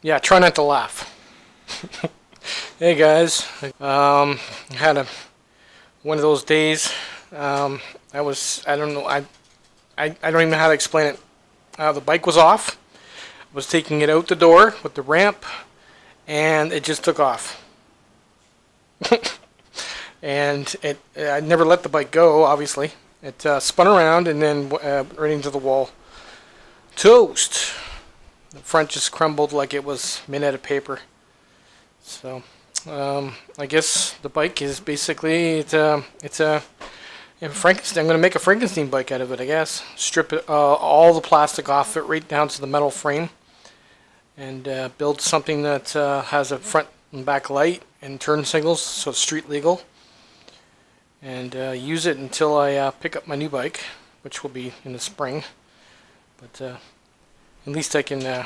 Yeah, try not to laugh. Hey guys, I had one of those days. I don't know, I don't even know how to explain it. The bike was off. I was taking it out the door with the ramp, and it just took off. And I never let the bike go, obviously. It spun around and then right into the wall. Toast! The front just crumbled like it was made out of paper. So, I guess the bike is basically, it's a Frankenstein. I'm going to make a Frankenstein bike out of it, I guess. Strip it, all the plastic off it right down to the metal frame. And build something that has a front and back light and turn signals, so it's street legal. And use it until I pick up my new bike, which will be in the spring. But at least I can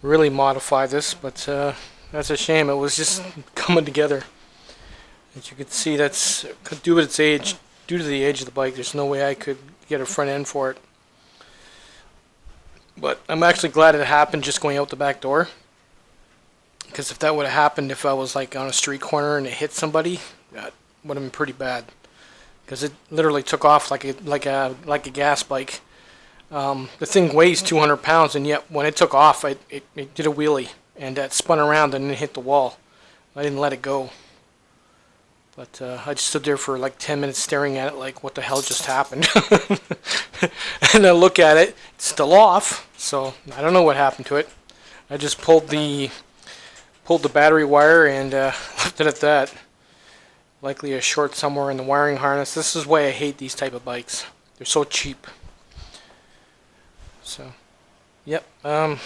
really modify this. But that's a shame. It was just coming together. As you can see, that's due to its age, due to the age of the bike. There's no way I could get a front end for it. But I'm actually glad it happened just going out the back door. Because if that would have happened if I was like on a street corner and it hit somebody, that would have been pretty bad. Because it literally took off like a gas bike. The thing weighs 200 pounds, and yet when it took off, it did a wheelie and it spun around and then hit the wall. I didn't let it go. But I just stood there for like 10 minutes staring at it like, what the hell just happened? And I look at it, it's still off, so I don't know what happened to it. I just pulled the battery wire and left it at that. Likely a short somewhere in the wiring harness. This is why I hate these type of bikes. They're so cheap. So, yep. I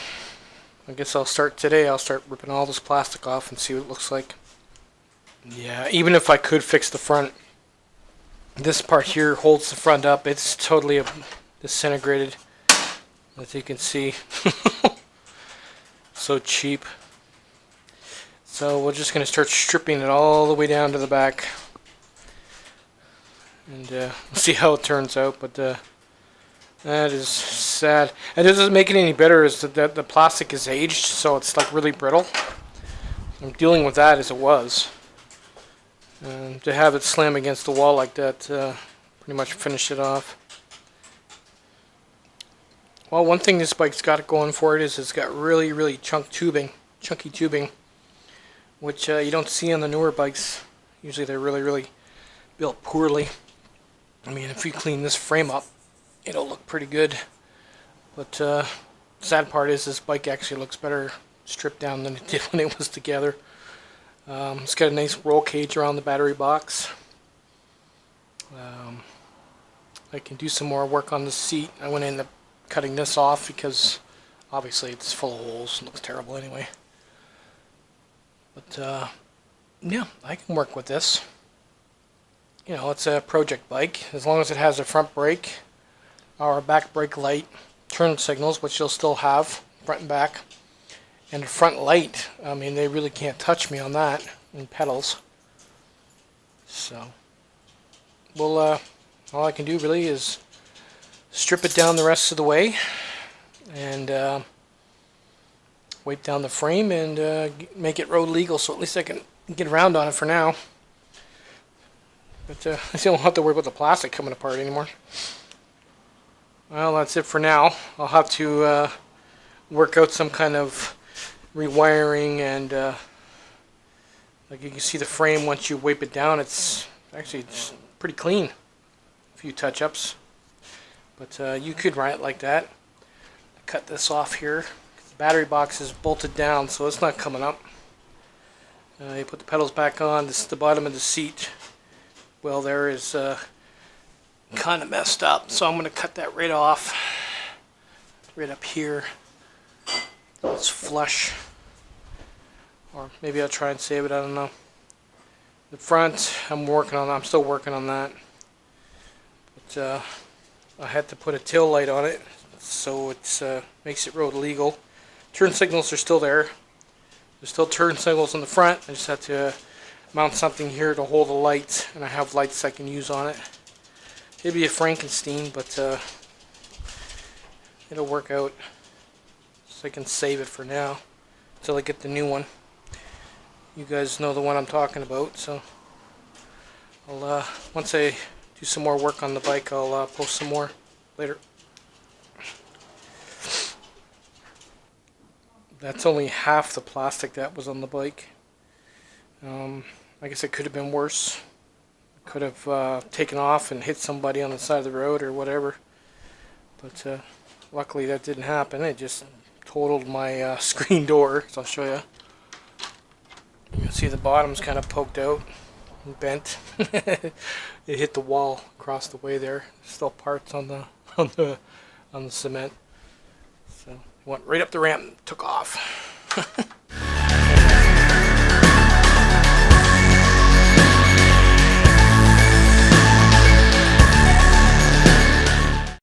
guess I'll start today. I'll start ripping all this plastic off and see what it looks like. Yeah, even if I could fix the front, this part here holds the front up. It's totally disintegrated, as you can see. So cheap. So we're just going to start stripping it all the way down to the back. And we'll see how it turns out, but that is sad. And it doesn't make it any better is that the plastic is aged, so it's like really brittle. I'm dealing with that as it was. To have it slam against the wall like that pretty much finished it off. Well, one thing this bike's got going for it is it's got really chunky tubing, which you don't see on the newer bikes. Usually they're really built poorly. I mean, if you clean this frame up, it'll look pretty good. But the sad part is this bike actually looks better stripped down than it did when it was together. It's got a nice roll cage around the battery box. I can do some more work on the seat. I went in cutting this off because obviously it's full of holes. It looks terrible anyway. But yeah, I can work with this. You know, it's a project bike. As long as it has a front brake or a back brake light, turn signals, which you'll still have front and back. And the front light, I mean, they really can't touch me on that, and pedals. So, well, all I can do really is strip it down the rest of the way, and wipe down the frame, and make it road legal, so at least I can get around on it for now. But I don't have to worry about the plastic coming apart anymore. Well, that's it for now. I'll have to work out some kind of rewiring, and like you can see the frame once you wipe it down, it's pretty clean. A few touch-ups, but you could run it like that. Cut this off here. The battery box is bolted down, so it's not coming up. You put the pedals back on. This is the bottom of the seat. Well, there is kind of messed up, so I'm going to cut that right off. Right up here. It's flush, or maybe I'll try and save it, I don't know. The front, I'm still working on that. But I had to put a tail light on it, so it makes it road legal. Turn signals are still there. There's still turn signals on the front. I just have to mount something here to hold the lights, and I have lights I can use on it. It'd be a Frankenstein, but it'll work out. so I can save it for now until I get the new one. You guys know the one I'm talking about, so I'll once I do some more work on the bike, I'll post some more later. That's only half the plastic that was on the bike. I guess it could have been worse. Could have taken off and hit somebody on the side of the road or whatever. But luckily that didn't happen. It just totaled my screen door. So I'll show you. You can see the bottom's kind of poked out and bent. It hit the wall across the way there. There's still parts on the cement. So it went right up the ramp and took off.